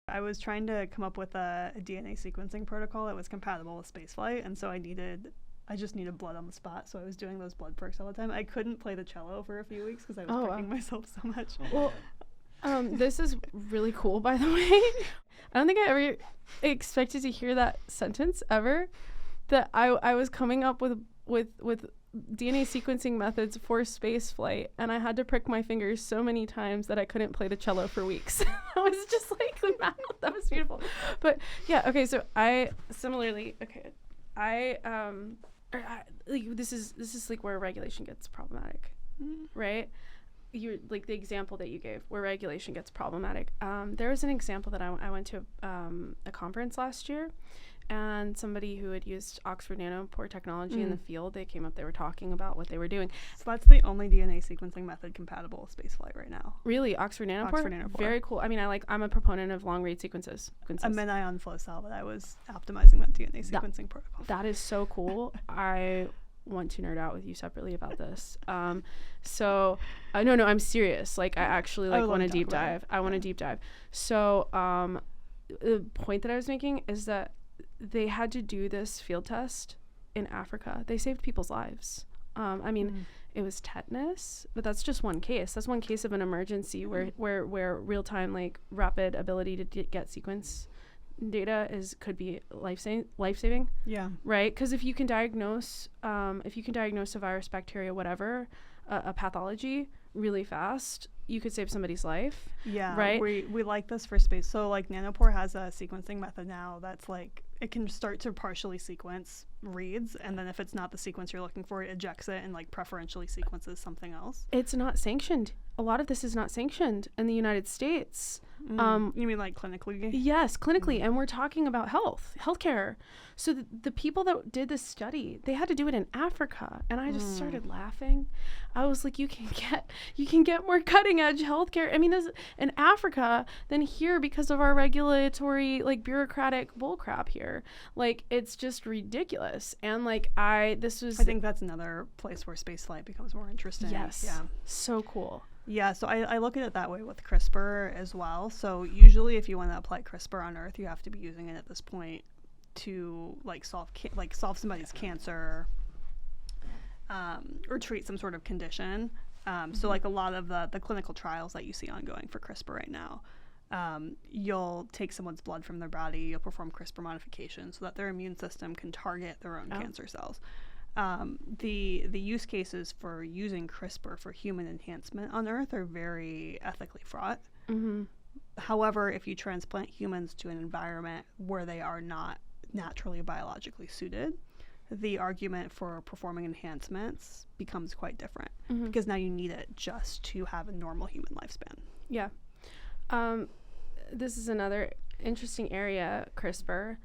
I was trying to come up with a DNA sequencing protocol that was compatible with spaceflight, and so I just needed blood on the spot, so I was doing those blood perks all the time. I couldn't play the cello for a few weeks because I was pricking myself so much. Well, this is really cool, by the way. I don't think I ever expected to hear that sentence ever, that I was coming up with DNA sequencing methods for space flight, and I had to prick my fingers so many times that I couldn't play the cello for weeks. I was just like, that was beautiful. But yeah, okay, so I similarly, this is like where regulation gets problematic, right? You like the example that you gave where regulation gets problematic. There was an example that I went to a conference last year, and somebody who had used Oxford nanopore technology in the field, they came up, they were talking about what they were doing. So that's the only DNA sequencing method compatible with spaceflight right now. Really? Oxford nanopore? Oxford nanopore. Very cool. I mean, I'm a proponent of long-read sequences. A mid-ion flow cell, but I was optimizing that DNA sequencing protocol. That is so cool. I want to nerd out with you separately about this. No, I'm serious. Like, I actually want to deep dive. I want to deep dive. So the point that I was making is that they had to do this field test in Africa. They saved people's lives. It was tetanus, but that's just one case. That's one case of an emergency where real-time, like, rapid ability to get sequence data could be life-saving. Yeah. Right? Because if you can diagnose a virus, bacteria, whatever, a pathology really fast, you could save somebody's life. Yeah. Right? We like this for space. So, like, Nanopore has a sequencing method now that's, like, it can start to partially sequence reads, and then if it's not the sequence you're looking for, it ejects it and, like, preferentially sequences something else. It's not sanctioned. A lot of this is not sanctioned in the United States. You mean, like, clinically? Yes, clinically. And we're talking about healthcare. So the people that did this study, they had to do it in Africa. And I just started laughing. I was like, you can get more cutting edge healthcare. I mean, in Africa than here because of our regulatory, like, bureaucratic bullcrap here. Like, it's just ridiculous. And, like, I think that's another place where spaceflight becomes more interesting. Yes. Yeah. So cool. Yeah, so I look at it that way with CRISPR as well. So usually if you want to apply CRISPR on Earth, you have to be using it at this point to, like, solve somebody's cancer or treat some sort of condition. So, like, a lot of the clinical trials that you see ongoing for CRISPR right now, you'll take someone's blood from their body, you'll perform CRISPR modification so that their immune system can target their own cancer cells. The use cases for using CRISPR for human enhancement on Earth are very ethically fraught. However, if you transplant humans to an environment where they are not naturally biologically suited, the argument for performing enhancements becomes quite different because now you need it just to have a normal human lifespan. Yeah. This is another interesting area, CRISPR.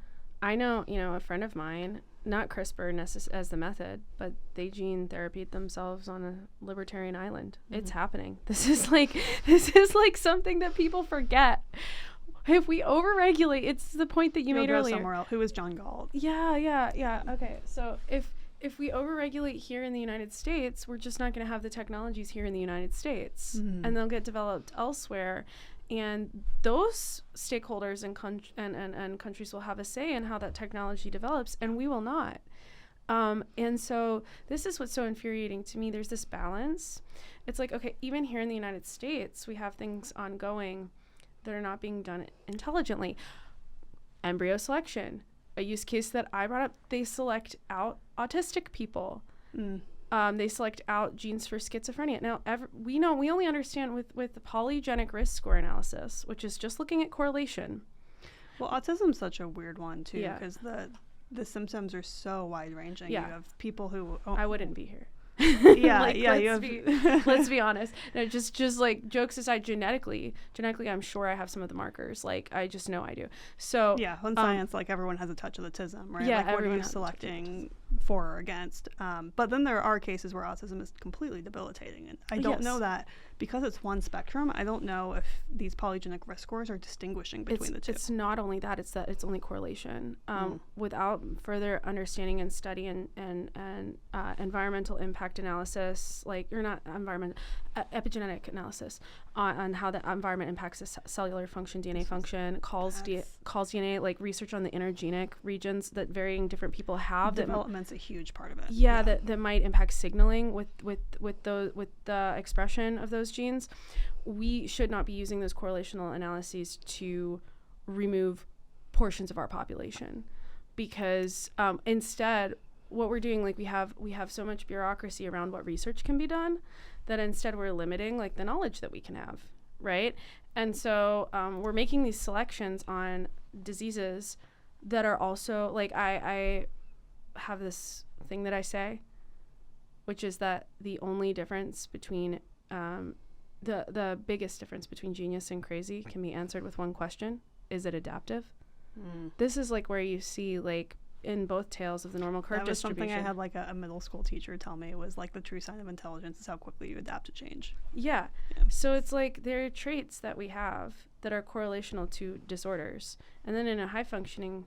I know, a friend of mine, not CRISPR as the method, but they gene therapied themselves on a libertarian island. It's happening. This is like something that people forget. If we overregulate, it's the point that you made earlier. Somewhere else. Who is John Galt? Yeah. Okay, so if we overregulate here in the United States, we're just not going to have the technologies here in the United States, and they'll get developed elsewhere. And those stakeholders and countries will have a say in how that technology develops, and we will not. And so this is what's so infuriating to me. There's this balance. It's like, okay, even here in the United States, we have things ongoing that are not being done intelligently. Embryo selection, a use case that I brought up, they select out autistic people. They select out genes for schizophrenia. Now, we only understand with the polygenic risk score analysis, which is just looking at correlation. Well, autism's such a weird one, too, because the symptoms are so wide-ranging. Yeah. You have people who... I wouldn't be here. Let's be honest. No, just like, jokes aside, genetically, I'm sure I have some of the markers. Like, I just know I do. So in science, like, everyone has a touch of autism, right? Yeah, like, what are everyone you has selecting for or against. But then there are cases where autism is completely debilitating. And I don't know that because it's one spectrum, I don't know if these polygenic risk scores are distinguishing between the two. It's not only that, it's that it's only correlation. Without further understanding and study and environmental impact analysis, like epigenetic analysis on how the environment impacts the cellular function, DNA function, calls DNA, like research on the intergenic regions that varying different people have. Development's a huge part of it. That might impact signaling with the expression of those genes. We should not be using those correlational analyses to remove portions of our population, because instead what we're doing, like we have so much bureaucracy around what research can be done that instead we're limiting like the knowledge that we can have, right? And so we're making these selections on diseases that are also like I have this thing that I say, which is that the only difference between the biggest difference between genius and crazy can be answered with one question: is it adaptive? This is like where you see like in both tails of the normal curve distribution. Something I had like a middle school teacher tell me was like the true sign of intelligence is how quickly you adapt to change. Yeah. So it's like there are traits that we have that are correlational to disorders, and then in a high functioning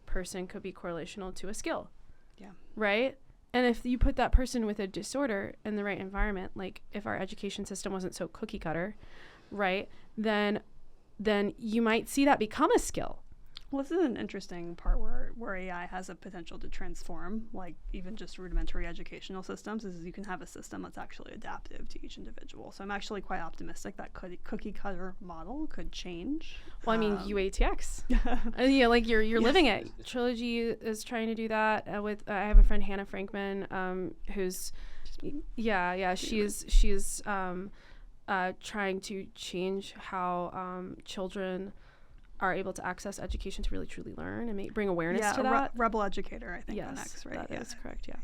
person could be correlational to a skill. Yeah. Right? And if you put that person with a disorder in the right environment, like if our education system wasn't so cookie cutter, right, then you might see that become a skill. Well, this is an interesting part where AI has a potential to transform, like even just rudimentary educational systems, is you can have a system that's actually adaptive to each individual. So I'm actually quite optimistic that cookie cutter model could change. Well, I mean, UATX. Yeah, like you're living it. Trilogy is trying to do that with, I have a friend, Hannah Frankman, who's, she's trying to change how children are able to access education to really truly learn and bring awareness to that. Rebel educator, I think. Yes, next, right? That is correct. Yeah.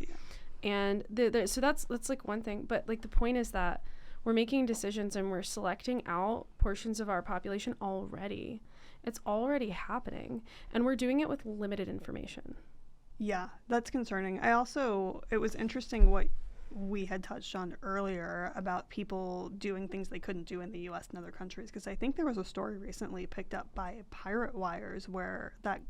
And so that's like one thing, but like the point is that we're making decisions and we're selecting out portions of our population already. It's already happening, and we're doing it with limited information. Yeah, that's concerning. It was interesting what we had touched on earlier about people doing things they couldn't do in the U.S. and other countries, because I think there was a story recently picked up by Pirate Wires where that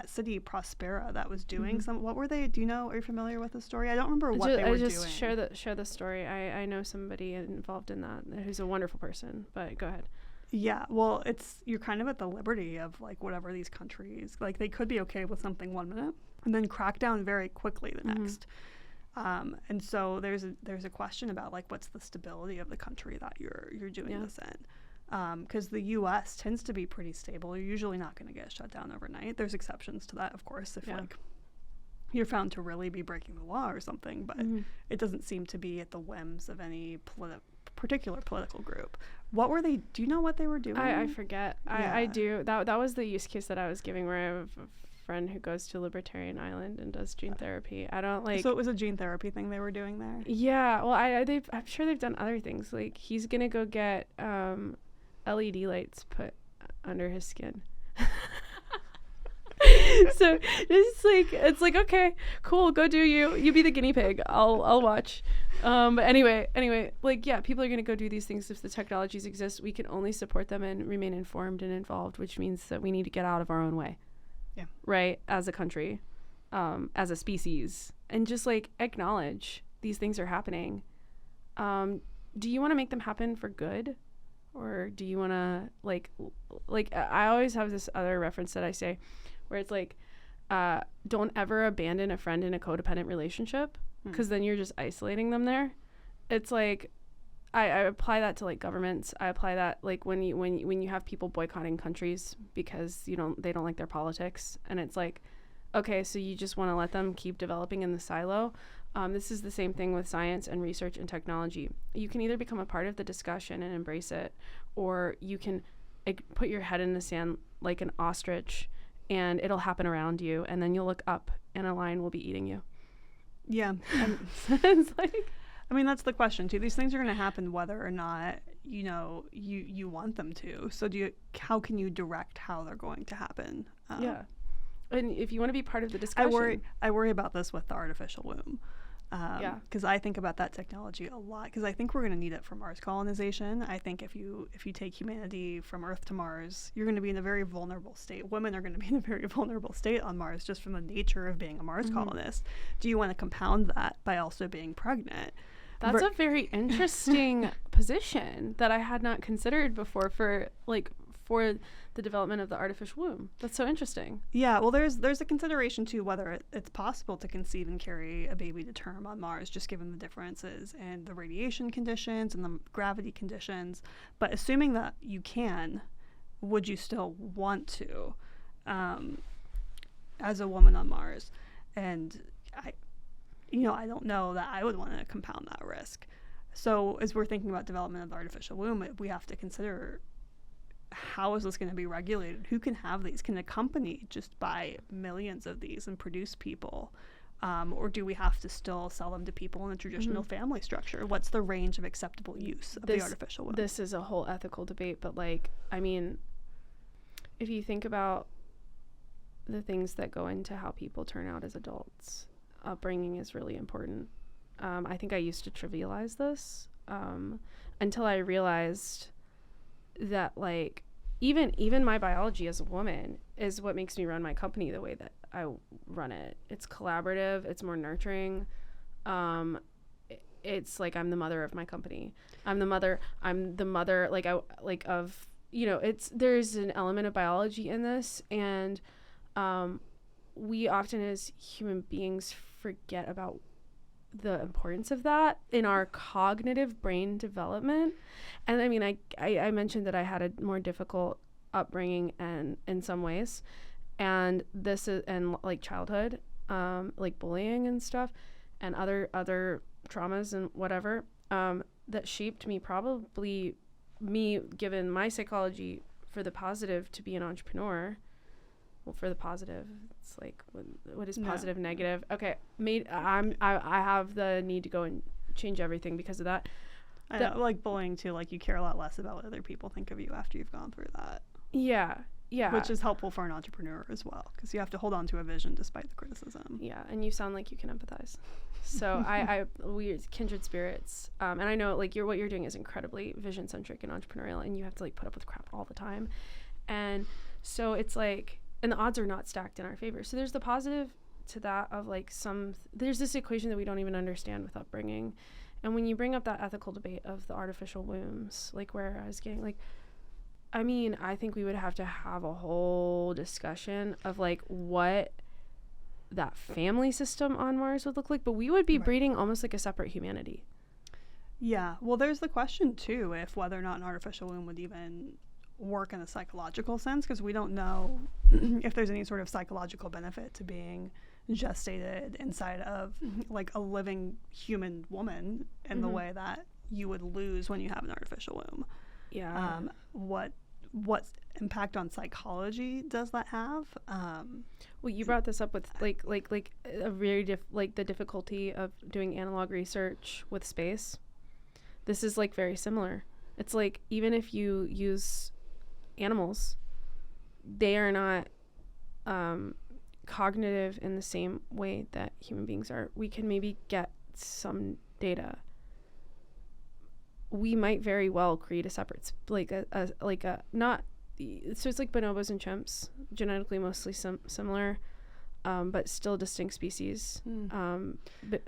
city Prospera that was doing what were they? Do you know? Are you familiar with the story? I don't remember what they were doing. I just share the story. I know somebody involved in that who's a wonderful person, but go ahead. Yeah, well, you're kind of at the liberty of like whatever these countries, like they could be okay with something 1 minute and then crack down very quickly the next. And so there's a question about like what's the stability of the country that you're doing this in, because the U.S. tends to be pretty stable. You're usually not going to get shut down overnight. There's exceptions to that, of course, if like you're found to really be breaking the law or something, but it doesn't seem to be at the whims of any particular political group. What were they? Do you know what they were doing? I forget. I do. That was the use case that I was giving, where I have a friend who goes to Libertarian Island and does gene therapy. I don't like. So it was a gene therapy thing they were doing there. Yeah. Well, I'm sure they've done other things. Like he's gonna go get LED lights put under his skin. So it's like okay, cool, go do you be the guinea pig. I'll watch. But anyway, like yeah, people are gonna go do these things if the technologies exist. We can only support them and remain informed and involved, which means that we need to get out of our own way. Yeah. Right, as a country, as a species, and just like acknowledge these things are happening. Do you want to make them happen for good, or do you want to like I always have this other reference that I say, where it's like, don't ever abandon a friend in a codependent relationship, because then you're just isolating them there. It's like I apply that to like governments. I apply that like when you have people boycotting countries because they don't like their politics, and it's like, okay, so you just want to let them keep developing in the silo. This is the same thing with science and research and technology. You can either become a part of the discussion and embrace it, or you can put your head in the sand like an ostrich, and it'll happen around you, and then you'll look up and a lion will be eating you. Yeah. It's like, I mean, that's the question too. These things are going to happen whether or not you want them to. So how can you direct how they're going to happen? and if you want to be part of the discussion. I worry about this with the artificial womb. Yeah. Because I think about that technology a lot, because I think we're going to need it for Mars colonization. I think if you take humanity from Earth to Mars, you're going to be in a very vulnerable state. Women are going to be in a very vulnerable state on Mars just from the nature of being a Mars colonist. Do you want to compound that by also being pregnant? That's a very interesting position that I had not considered before for the development of the artificial womb. That's so interesting. Yeah, well, there's a consideration too whether it's possible to conceive and carry a baby to term on Mars, just given the differences in the radiation conditions and the gravity conditions. But assuming that you can, would you still want to, as a woman on Mars? And I don't know that I would want to compound that risk. So as we're thinking about development of the artificial womb, we have to consider, how is this going to be regulated? Who can have these? Can a company just buy millions of these and produce people? Or do we have to still sell them to people in a traditional family structure? What's the range of acceptable use of the artificial womb? This is a whole ethical debate, but if you think about the things that go into how people turn out as adults, upbringing is really important. I think I used to trivialize this until I realized that even my biology as a woman is what makes me run my company the way that I run it. It's collaborative, it's more nurturing. It's like I'm the mother of my company. There's an element of biology in this, and we often as human beings forget about the importance of that in our cognitive brain development. And I mentioned that I had a more difficult upbringing and in some ways, and this is, and childhood, bullying and stuff, and other traumas and whatever, that shaped me, probably me, given my psychology, for the positive to be an entrepreneur. Well, for the positive, it's what is positive, negative? Okay, I have the need to go and change everything because of that. I know, bullying too. You care a lot less about what other people think of you after you've gone through that. Yeah. Which is helpful for an entrepreneur as well, because you have to hold on to a vision despite the criticism. Yeah, and you sound like you can empathize. So we're kindred spirits. And I know what you're doing is incredibly vision centric and entrepreneurial, and you have to put up with crap all the time, and so it's and the odds are not stacked in our favor. So there's the positive to that of there's this equation that we don't even understand with upbringing. And when you bring up that ethical debate of the artificial wombs, where I was getting I think we would have to have a whole discussion of what that family system on Mars would look like, but we would be breeding almost like a separate humanity. Yeah. Well, there's the question too, if whether or not an artificial womb would even work in a psychological sense, because we don't know if there's any sort of psychological benefit to being gestated inside of a living human woman in the way that you would lose when you have an artificial womb. Yeah. What impact on psychology does that have? Well, you brought this up with a very the difficulty of doing analog research with space. This is very similar. It's even if you use animals, they are not cognitive in the same way that human beings are. We can maybe get some data. We might very well create a separate not, so it's like bonobos and chimps, genetically mostly similar, but still distinct species. But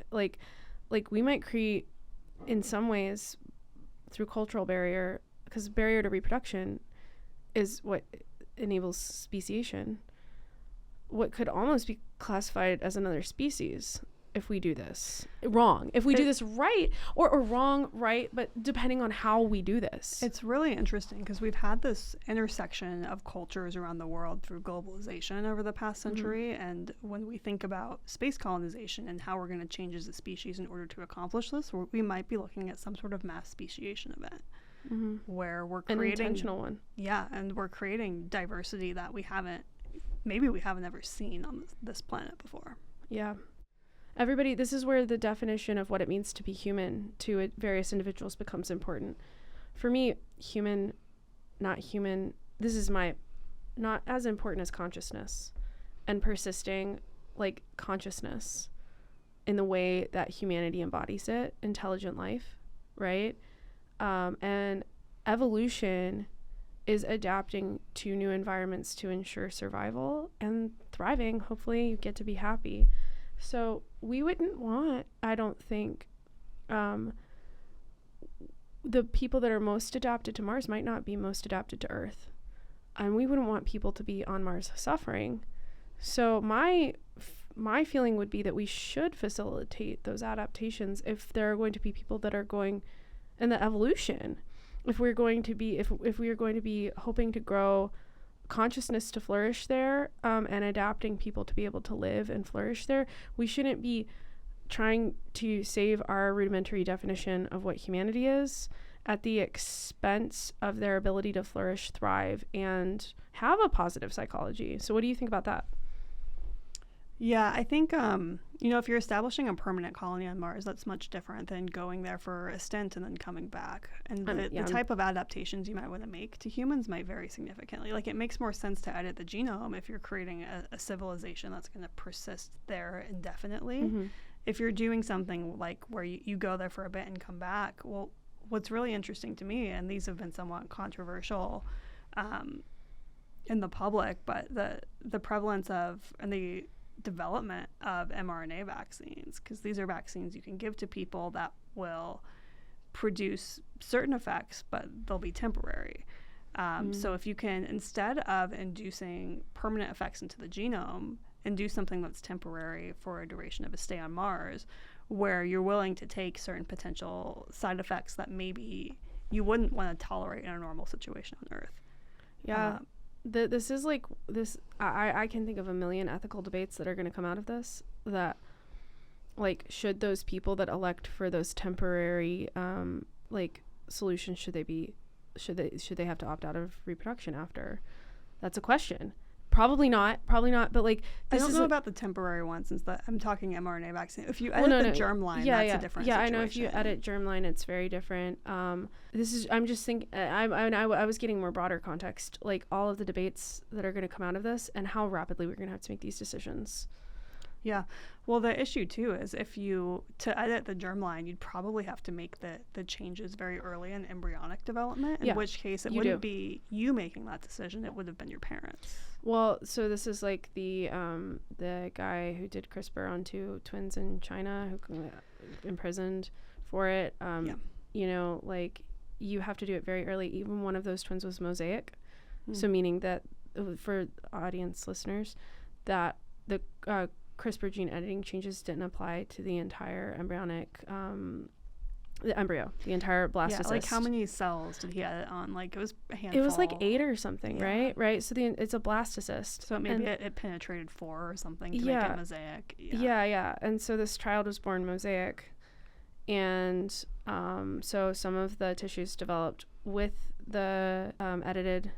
we might create, in some ways, through cultural barrier, because barrier to reproduction is what enables speciation, what could almost be classified as another species if we do this wrong. If we do this right, or wrong, right, but depending on how we do this. It's really interesting because we've had this intersection of cultures around the world through globalization over the past century, and when we think about space colonization and how we're going to change as a species in order to accomplish this, we might be looking at some sort of mass speciation event. Where we're creating an intentional one. Yeah, and we're creating diversity that we haven't ever seen on this planet before. Yeah. Everybody, this is where the definition of what it means to be human to various individuals becomes important. For me, human, not human, this is not as important as consciousness. and persisting like consciousness in the way that humanity embodies it, intelligent life, right? And evolution is adapting to new environments to ensure survival and thriving. Hopefully you get to be happy. So we wouldn't want, I don't think, the people that are most adapted to Mars might not be most adapted to Earth. And we wouldn't want people to be on Mars suffering. So my feeling would be that we should facilitate those adaptations if there are going to be people that are going in the evolution. If we are going to be hoping to grow consciousness to flourish there, and adapting people to be able to live and flourish there, we shouldn't be trying to save our rudimentary definition of what humanity is at the expense of their ability to flourish, thrive, and have a positive psychology. So what do you think about that? Yeah, I think, if you're establishing a permanent colony on Mars, that's much different than going there for a stint and then coming back. And the type of adaptations you might want to make to humans might vary significantly. Like, it makes more sense to edit the genome if you're creating a civilization that's going to persist there indefinitely. Mm-hmm. If you're doing something like where you go there for a bit and come back, well, what's really interesting to me, and these have been somewhat controversial in the public, but the prevalence of and the development of mRNA vaccines, because these are vaccines you can give to people that will produce certain effects, but they'll be temporary. So if you can, instead of inducing permanent effects into the genome, induce something that's temporary for a duration of a stay on Mars, where you're willing to take certain potential side effects that maybe you wouldn't want to tolerate in a normal situation on Earth. Yeah. This is like this. I can think of a million ethical debates that are going to come out of this. That, like, should those people that elect for those temporary solutions, should they have to opt out of reproduction after? That's a question. Probably not. But like, I don't know about the temporary ones, since I'm talking mRNA vaccine. If you edit the germline, that's a different situation. I know if you edit germline, it's very different. I'm just thinking. I was getting more broader context, like all of the debates that are going to come out of this, and how rapidly we're going to have to make these decisions. Yeah. Well, the issue too is to edit the germline, you'd probably have to make the changes very early in embryonic development, in which case it wouldn't be you making that decision, it would have been your parents. Well, so this is like the guy who did CRISPR on 2 twins in China who got imprisoned for it. Like, you have to do it very early. Even one of those twins was mosaic. So meaning that, for audience listeners, that the CRISPR gene editing changes didn't apply to the entire embryonic, the entire blastocyst. Yeah, like how many cells did he edit on? Like, it was a handful. It was like 8 or something, right? So it's a blastocyst. So maybe it penetrated 4 or something to make it mosaic. Yeah. And so this child was born mosaic. And so some of the tissues developed with the edited.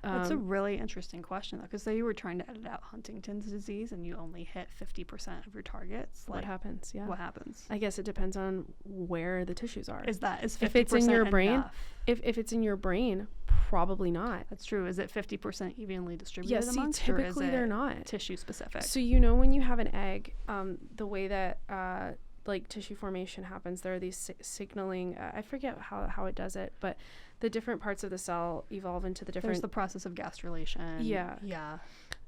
That's a really interesting question, though, because say you were trying to edit out Huntington's disease and you only hit 50% of your targets. What happens? Yeah. What happens? I guess it depends on where the tissues are. Is 50% if it's in your brain? Enough? If it's in your brain, probably not. That's true. Is it 50% evenly distributed amongst, typically or is they're not tissue specific? So when you have an egg, the way that like tissue formation happens, there are these signaling. I forget how it does it, but the different parts of the cell evolve into the different. There's the process of gastrulation. Yeah.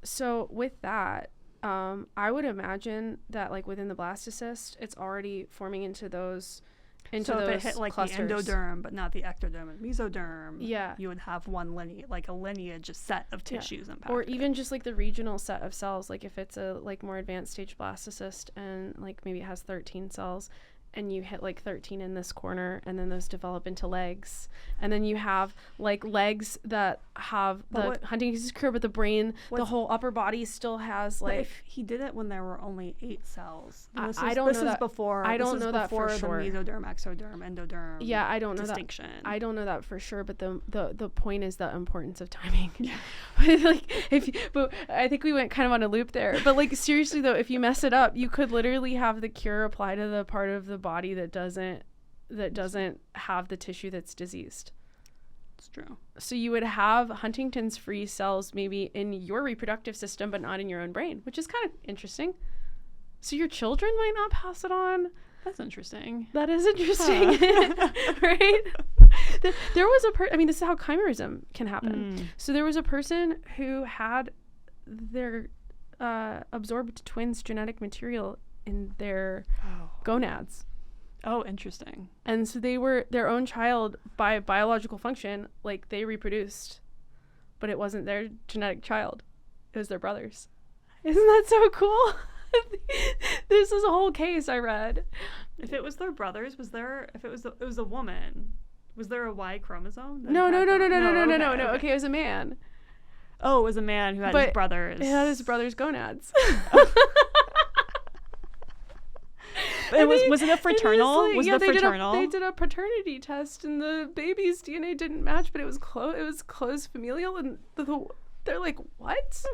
So with that, I would imagine that, like, within the blastocyst, it's already forming into those. So if it hit like clusters. The endoderm, but not the ectoderm and mesoderm, you would have one lineage, a set of tissues impacted. Or even just like the regional set of cells, like if it's a like more advanced stage blastocyst and like maybe it has 13 cells, and you hit like 13 in this corner, and then those develop into legs, and then you have like legs that have the Huntington's curve, but the brain, the whole upper body still has like. But if he did it when there were only 8 cells, I don't know that. Before. I don't know that for sure. The mesoderm, exoderm, endoderm. Yeah, I don't know distinction. That. I don't know that for sure. But the point is the importance of timing. Yeah. But I think we went kind of on a loop there. But like, seriously though, if you mess it up, you could literally have the cure apply to the part of the body that doesn't have the tissue that's diseased. That's true. So you would have Huntington's free cells maybe in your reproductive system, but not in your own brain, which is kind of interesting. So your children might not pass it on. That's interesting. That is interesting, right? There was this is how chimerism can happen. So there was a person who had their absorbed twins' genetic material in their gonads. Oh, interesting. And so they were their own child by biological function, like they reproduced, but it wasn't their genetic child. It was their brother's. Isn't that so cool? This is a whole case I read. If it was their brothers, it was a woman, was there a Y chromosome? No. Okay. Okay, it was a man. Oh, it was a man who had his brothers. He had his brother's gonads. Was it a fraternal? They did a paternity test, and the baby's DNA didn't match, but it was close familial, and they're like, what?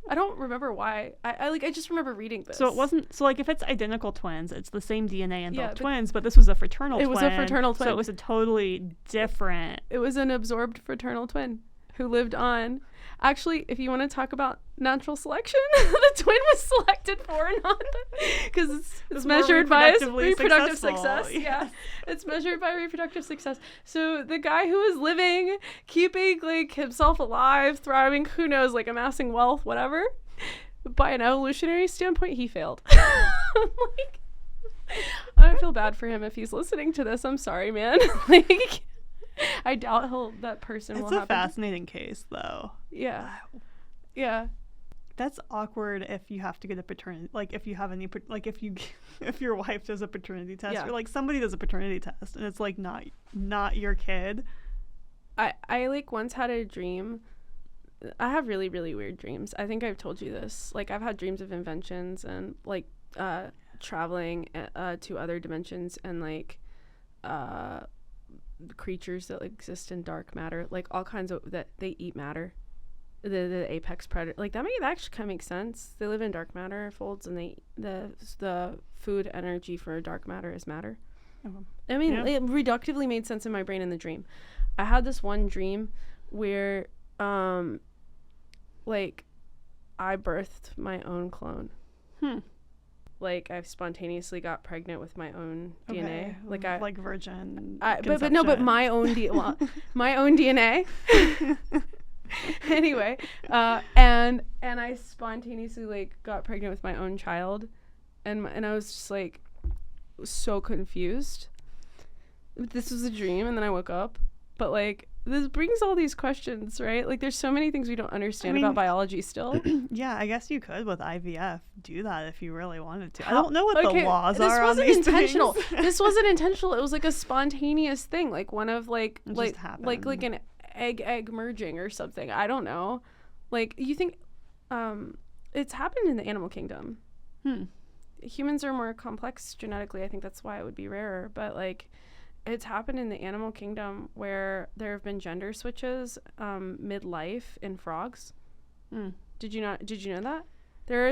I don't remember why. I just remember reading this. So it wasn't. So like, if it's identical twins, it's the same DNA in both twins, but this was a fraternal twin. It was a fraternal twin. So it was a totally different. It was an absorbed fraternal twin who lived on. Actually, if you want to talk about natural selection, the twin was selected for, not because it's measured by reproductive success. Yeah, it's measured by reproductive success. So the guy who was living, keeping like himself alive, thriving, who knows, like amassing wealth, whatever, by an evolutionary standpoint, he failed. Like, I feel bad for him if he's listening to this. I'm sorry, man. Like, I doubt that person will happen. It's a fascinating case, though. Yeah. Wow. Yeah. That's awkward if you have to get a paternity, like if you have any, like if your wife does a paternity test, or like somebody does a paternity test and it's like not your kid. I like once had a dream. I have really, really weird dreams. I think I've told you this. Like I've had dreams of inventions and like traveling to other dimensions and like creatures that exist in dark matter, like all kinds of that they eat matter, the apex predator, like that actually kind of makes sense. They live in dark matter folds, and the food energy for dark matter is matter. I mean, it reductively made sense in my brain in the dream. I had this one dream where like I birthed my own clone. Like I've spontaneously got pregnant with my own DNA, like virgin. But my own my own DNA. Anyway, and I spontaneously like got pregnant with my own child, and I was just like so confused. This was a dream, and then I woke up, but like. This brings all these questions, right? Like there's so many things we don't understand about biology still. Yeah, I guess you could with IVF do that if you really wanted to. I don't know what the laws are on these intentional. things. This wasn't intentional. It was like a spontaneous thing, like one of like an egg merging or something. I don't know. Like you think it's happened in the animal kingdom. Humans are more complex genetically. I think that's why it would be rarer, but like it's happened in the animal kingdom where there have been gender switches midlife in frogs. Did you know that? There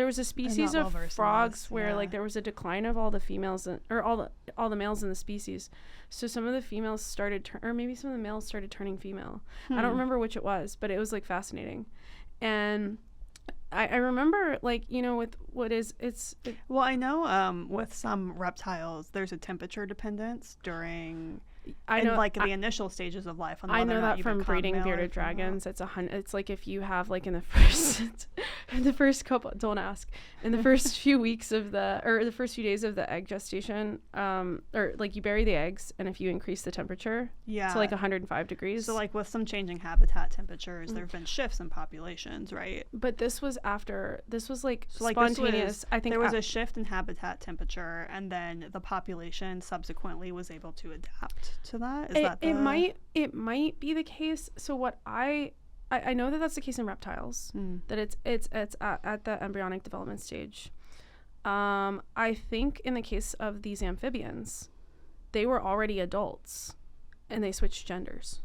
was a species of frogs where like there was a decline of all the females or all the males in the species. So some of the females started or maybe some of the males started turning female. I don't remember which it was, but it was like fascinating. And I remember, like, you know, with well, I know with some reptiles, there's a temperature dependence during, the initial stages of life. On I know that from breeding bearded dragons. It's like if you have, like, in the first couple, don't ask, in the first few weeks of the first few days of the egg gestation, or like you bury the eggs, and if you increase the temperature to like 105 degrees. So like with some changing habitat temperatures, there have been shifts in populations, right? But this was like spontaneous. I think there was a shift in habitat temperature, and then the population subsequently was able to adapt to that. It might be the case. So what I know that's the case in reptiles, that it's at the embryonic development stage. I think in the case of these amphibians, they were already adults and they switched genders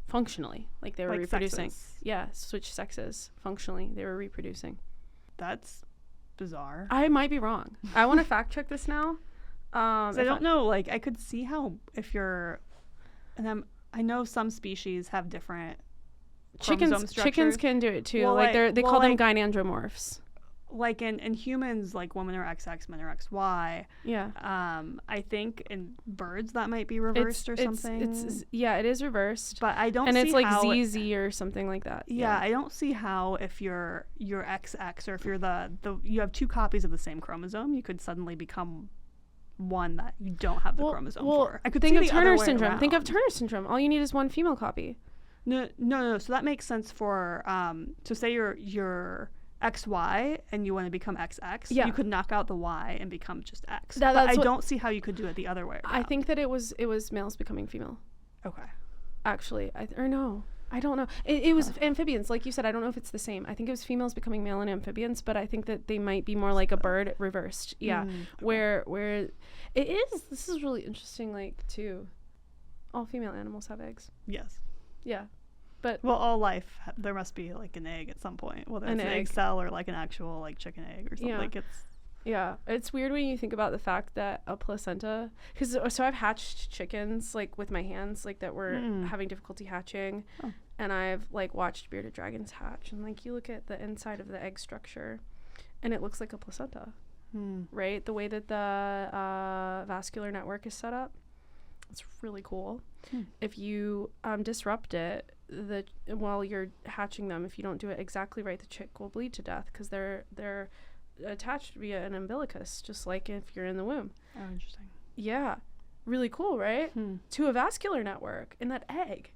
functionally, like they were reproducing. Sexes. Yeah, switched sexes functionally. They were reproducing. That's bizarre. I might be wrong. I want to fact check this now. I don't know. Like I could see how if you're, and I know some species have different chromosome structures. Chickens can do it too. Well, they call them gynandromorphs. Like in humans, like women are XX, men are XY. Yeah. I think in birds that might be reversed or something. It is reversed. But I don't see how... And it's like how ZZ or something like that. Yeah, I don't see how if you're XX or if you're you have 2 copies of the same chromosome, you could suddenly become one that you don't have the chromosome for. I could think see of the other Turner way syndrome. around. Think of Turner syndrome. All you need is one female copy. No. So that makes sense for so say you're XY and you want to become XX, you could knock out the Y and become just X. But I don't see how you could do it the other way around. I think that it was males becoming female. Okay. Actually, or no. I don't know. It was amphibians. Like you said, I don't know if it's the same. I think it was females becoming male in amphibians, but I think that they might be more like a bird reversed. Yeah. Okay. Where it is. This is really interesting, like, too. All female animals have eggs. Yes. Yeah. But all life, there must be like an egg at some point, whether it's an egg cell or like an actual like chicken egg or something. It's weird when you think about the fact that a placenta, so I've hatched chickens like with my hands, like that were having difficulty hatching, and I've like watched bearded dragons hatch, and like you look at the inside of the egg structure, and it looks like a placenta, right? The way that the vascular network is set up, it's really cool. If you disrupt it, while you're hatching them, if you don't do it exactly right, the chick will bleed to death because they're attached via an umbilicus, just like if you're in the womb. Oh, interesting. Yeah. Really cool, right? To a vascular network in that egg.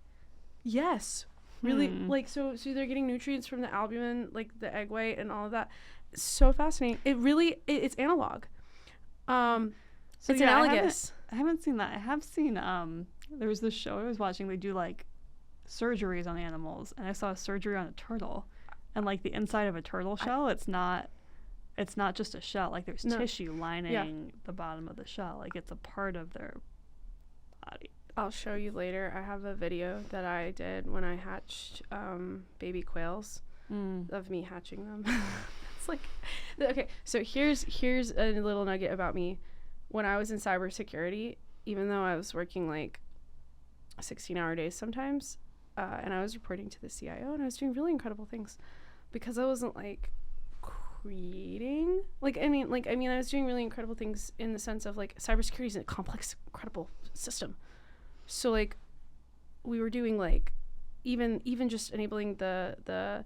Yes. Really, like, so they're getting nutrients from the albumin, like the egg white and all of that. It's so fascinating. It's analog. It's analogous. I haven't seen that. I have seen, there was this show I was watching, they do like surgeries on animals, and I saw a surgery on a turtle, and like the inside of a turtle shell, it's not just a shell, like there's tissue lining the bottom of the shell, like it's a part of their body. I'll show you later. I have a video that I did when I hatched baby quails of me hatching them. It's like, okay, so here's a little nugget about me. When I was in cybersecurity, even though I was working like 16-hour days sometimes, and I was reporting to the CIO, and I was doing really incredible things because I wasn't like creating, I was doing really incredible things in the sense of like cybersecurity is a complex, incredible system. So like we were doing like even just enabling the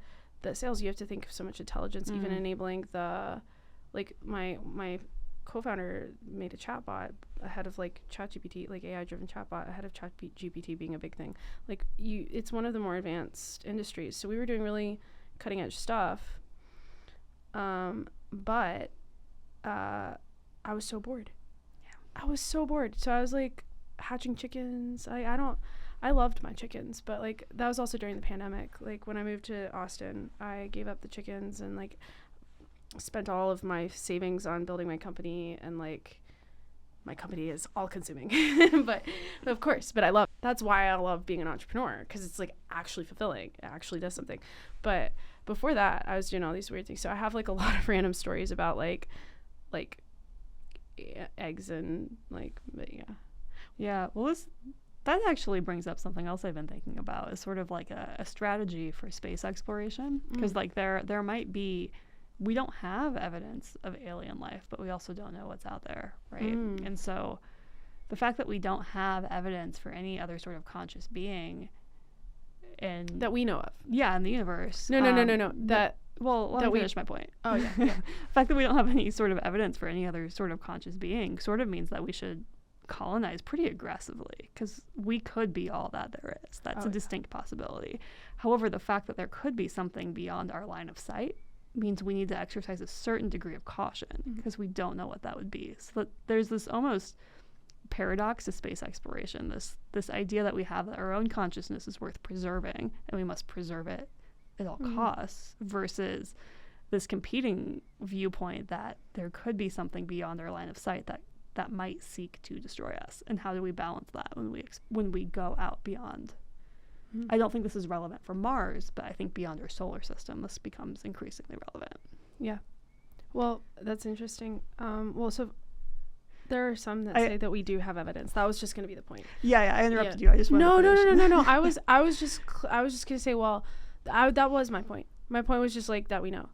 sales, you have to think of so much intelligence, even enabling the, like my co-founder made a chatbot ahead of like ChatGPT, like AI-driven chatbot ahead of ChatGPT being a big thing. Like it's one of the more advanced industries. So we were doing really cutting-edge stuff, but I was so bored. Yeah, I was so bored. So I was like hatching chickens. I loved my chickens, but like that was also during the pandemic. Like when I moved to Austin, I gave up the chickens and like spent all of my savings on building my company, and like my company is all consuming. but of course, that's why I love being an entrepreneur, because it's like actually fulfilling. It actually does something. But before that, I was doing all these weird things. So I have like a lot of random stories about like eggs and like, but yeah. Well, that actually brings up something else I've been thinking about, is sort of like a strategy for space exploration, because like there might be, we don't have evidence of alien life, but we also don't know what's out there, right? And so the fact that we don't have evidence for any other sort of conscious being that we know of, in the universe. No. Let me finish my point. Oh yeah. The fact that we don't have any sort of evidence for any other sort of conscious being sort of means that we should colonize pretty aggressively, because we could be all that there is. That's a distinct possibility. However, the fact that there could be something beyond our line of sight means we need to exercise a certain degree of caution, because we don't know what that would be. So that there's this almost paradox to space exploration, this idea that we have that our own consciousness is worth preserving and we must preserve it at all costs, versus this competing viewpoint that there could be something beyond our line of sight that might seek to destroy us. And how do we balance that when we go out beyond? I don't think this is relevant for Mars, but I think beyond our solar system, this becomes increasingly relevant. Yeah. Well, that's interesting. So There are some that say that we do have evidence. That was just going to be the point. Yeah, I interrupted you. I just wanted No. I was just going to say, well, that was my point. My point was just like that we know.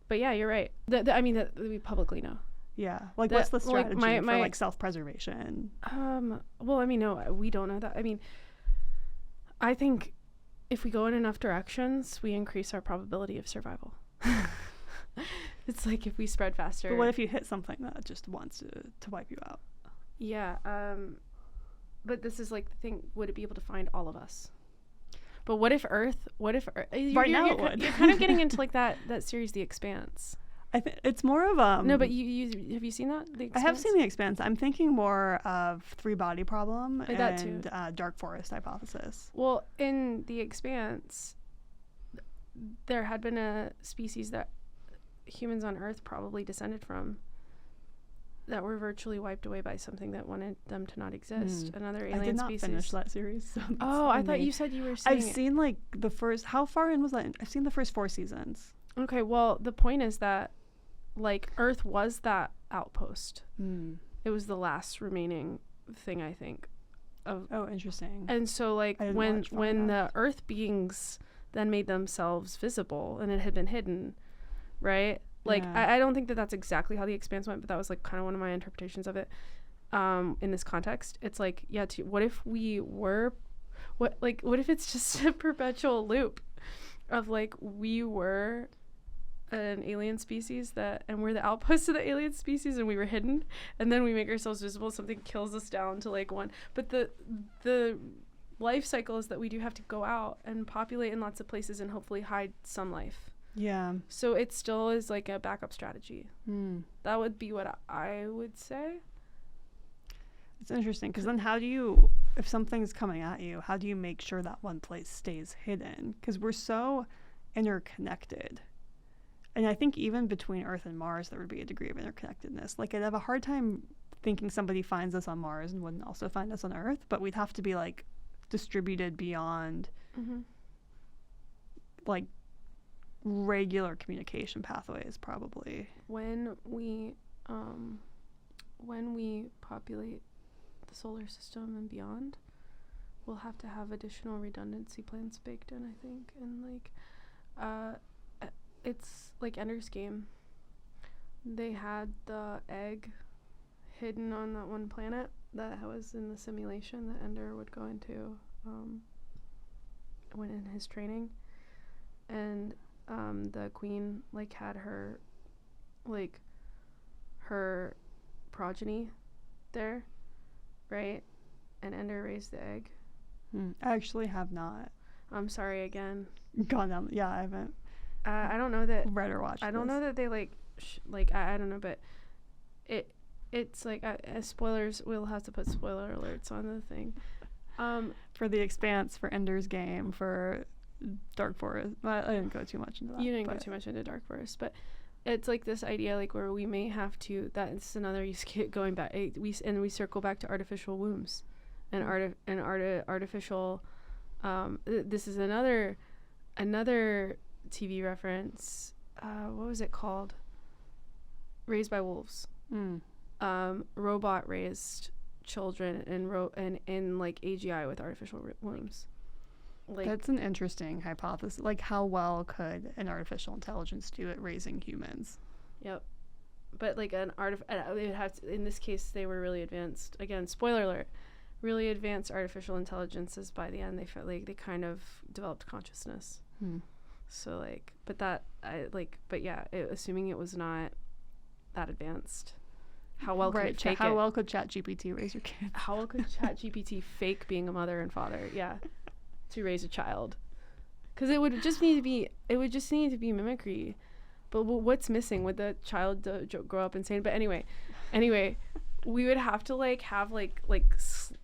But yeah, you're right. I mean, that we publicly know. Yeah. Like, what's the strategy for like self-preservation? Well, I mean, no, we don't know that. I mean, I think if we go in enough directions, we increase our probability of survival. It's like if we spread faster. But what if you hit something that just wants to wipe you out? Yeah. But this is like the thing. Would it be able to find all of us? But what if Earth? Right now it would. You're kind of getting into like that series, The Expanse. I think it's more of No, but you have you seen that? The Expanse? I have seen The Expanse. I'm thinking more of Three-Body Problem and that too. Dark Forest Hypothesis. Well, in The Expanse, there had been a species that humans on Earth probably descended from that were virtually wiped away by something that wanted them to not exist. Another alien species. I did not finish that series. So I thought you said you were seeing I've seen like the first. How far in was that? I've seen the first 4 seasons. Okay, well, the point is that like Earth was that outpost. It was the last remaining thing, I think. Interesting. And so like when the Earth beings then made themselves visible and it had been hidden, right? Like, I don't think that that's exactly how The Expanse went, but that was, like, kind of one of my interpretations of it in this context. It's like, yeah, what if we were... What if it's just a perpetual loop of, like, we were an alien species and we're the outpost of the alien species and we were hidden, and then we make ourselves visible, something kills us down to, like, one. But the life cycle is that we do have to go out and populate in lots of places and hopefully hide some life. Yeah. So it still is like a backup strategy. That would be what I would say. It's interesting because then if something's coming at you, how do you make sure that one place stays hidden? Because we're so interconnected. And I think even between Earth and Mars, there would be a degree of interconnectedness. Like, I'd have a hard time thinking somebody finds us on Mars and wouldn't also find us on Earth, but we'd have to be like distributed beyond like regular communication pathways, probably. When we populate the solar system and beyond, we'll have to have additional redundancy plans baked in, I think. And like it's like Ender's Game. They had the egg hidden on that one planet that was in the simulation that Ender would go into when in his training, and the queen like had her progeny there, right? And Ender raised the egg. I actually have not. I'm sorry again. Gone down. Yeah, I haven't. I don't know that. Read or watched. I don't know that they I don't know, but it's like spoilers. We'll have to put spoiler alerts on the thing. For The Expanse, for Ender's Game, for Dark Forest. I didn't go too much into that. You didn't go too much into Dark Forest, but it's like this idea like where we may have to. That's another. You keep going back. We circle back to artificial wombs, and artificial. This is another TV reference. What was it called? Raised by Wolves. Robot raised children and in like AGI with artificial wombs. Like, that's an interesting hypothesis. Like, how well could an artificial intelligence do at raising humans? Yep. But like it would have to, in this case, they were really advanced. Again, spoiler alert. Really advanced artificial intelligences. By the end, they felt like they kind of developed consciousness. So like, but yeah, assuming it was not that advanced, how well could it fake How well could ChatGPT raise your kids? How well could ChatGPT fake being a mother and father? Yeah. To raise a child, because it would just need to be mimicry. But what's missing? Would the child grow up insane? But anyway, we would have to like have like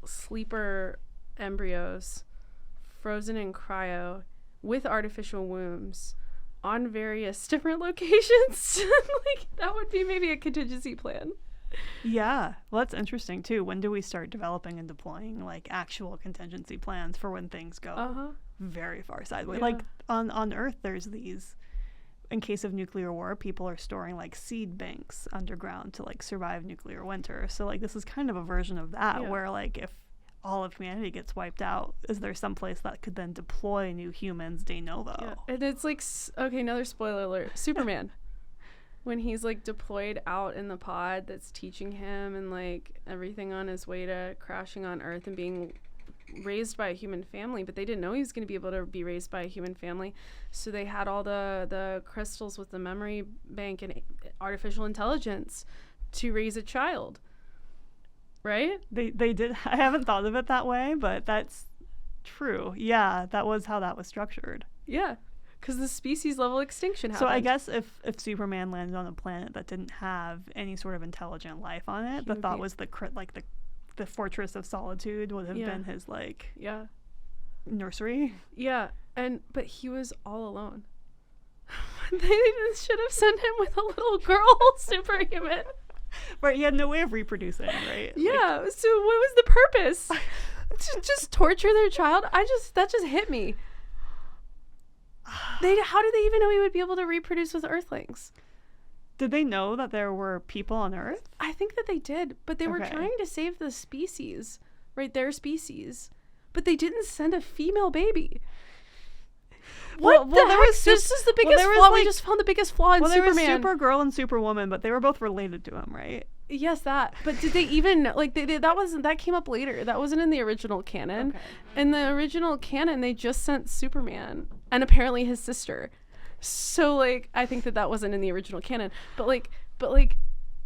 sleeper embryos frozen in cryo with artificial wombs on various different locations. Like, that would be maybe a contingency plan. Yeah, well, that's interesting too. When do we start developing and deploying like actual contingency plans for when things go very far sideways? Like on Earth, there's these in case of nuclear war, people are storing like seed banks underground to like survive nuclear winter. So like this is kind of a version of that, where like if all of humanity gets wiped out, is there some place that could then deploy new humans de novo? Yeah. And it's like, okay, another spoiler alert, Superman. When he's like deployed out in the pod that's teaching him and like everything on his way to crashing on Earth and being raised by a human family, but they didn't know he was going to be able to be raised by a human family, so they had all the crystals with the memory bank and artificial intelligence to raise a child, right? They did. I haven't thought of it that way, but that's true. Yeah, that was how that was structured. Yeah, because the species level extinction happened. So I guess if Superman landed on a planet that didn't have any sort of intelligent life on it, the thought was the Fortress of Solitude would have been his like nursery. Yeah, but he was all alone. They should have sent him with a little girl superhuman. Right, he had no way of reproducing, right? Yeah. Like, so what was the purpose? To just torture their child? That just hit me. How did they even know he would be able to reproduce with Earthlings? Did they know that there were people on Earth? I think that they did, but they were trying to save the species, right? Their species. But they didn't send a female baby. What the heck? This is the biggest flaw. We just found the biggest flaw in Superman. There was Supergirl and Superwoman, but they were both related to him, right? Yes, that. But did they even, like, that came up later. That wasn't in the original canon. Okay. In the original canon, they just sent Superman and apparently his sister. So, like, I think that wasn't in the original canon. But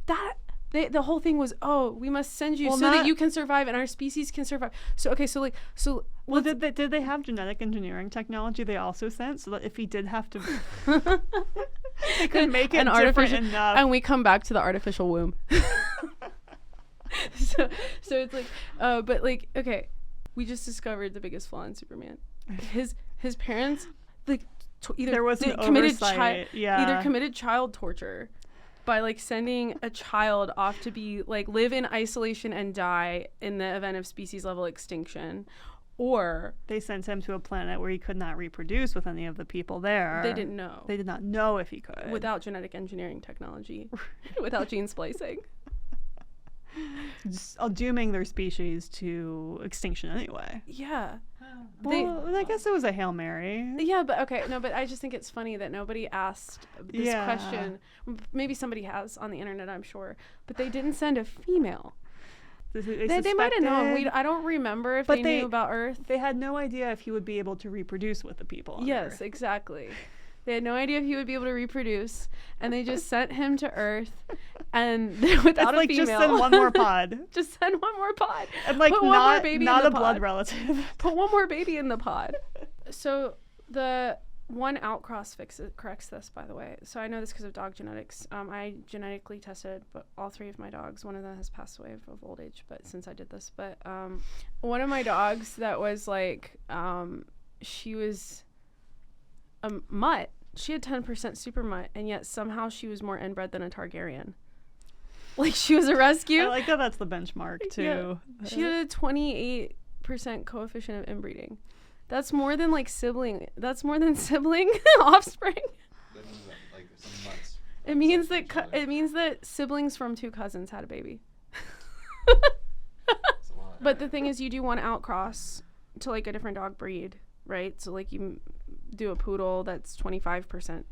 that, the whole thing was, we must send you that you can survive and our species can survive. So, okay, well, did they have genetic engineering technology they also sent, so that if he did have to, they could make it different enough? And we come back to the artificial womb. so it's like, but like, okay, we just discovered the biggest flaw in Superman. His parents, like, either committed child torture by like sending a child off to be like live in isolation and die in the event of species level extinction, or they sent him to a planet where he could not reproduce with any of the people there. They didn't know. They did not know if he could. Without genetic engineering technology, without gene splicing. Just dooming their species to extinction anyway. Yeah. Well, I guess it was a Hail Mary. Yeah, but okay. No, but I just think it's funny that nobody asked this question. Maybe somebody has on the internet, I'm sure. But they didn't send a female. They might have known. I don't remember if they knew about Earth. They had no idea if he would be able to reproduce with the people on Earth. Yes, exactly. They had no idea if he would be able to reproduce, and they just sent him to Earth, and without a female. Just send one more pod. Just send one more pod. And like put not a blood relative. Put one more baby in the pod. So the one outcross corrects this, by the way. So I know this because of dog genetics. I genetically tested all three of my dogs. One of them has passed away of old age, but since I did this, but one of my dogs that was like, she was a mutt. She had 10% super mutt, and yet somehow she was more inbred than a Targaryen. Like, she was a rescue. I like that that's the benchmark, too. Yeah. She had a 28% coefficient of inbreeding. That's more than, like, sibling. That's more than sibling offspring. Like, some mutts. It means that siblings from two cousins had a baby. But the thing is, you do one outcross to, like, a different dog breed, right? So, like, you do a poodle that's 25%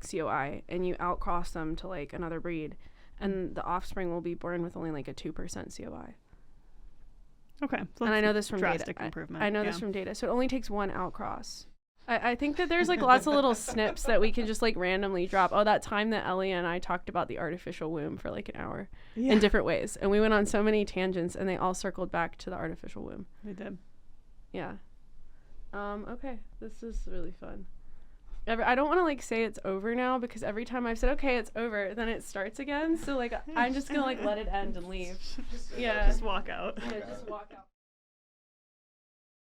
COI, and you outcross them to, like, another breed, and the offspring will be born with only, like, a 2% COI. Okay. So and I know this from drastic data. Improvement. I know this from data. So it only takes one outcross. I think that there's, like, lots of little snips that we can just, like, randomly drop. Oh, that time that Eliah and I talked about the artificial womb for, like, an hour in different ways. And we went on so many tangents, and they all circled back to the artificial womb. They did. Yeah. Okay. This is really fun. I don't want to, like, say it's over now, because every time I've said, okay, it's over, then it starts again. So, like, I'm just going to, like, let it end and leave. Just walk out. Yeah, just walk out.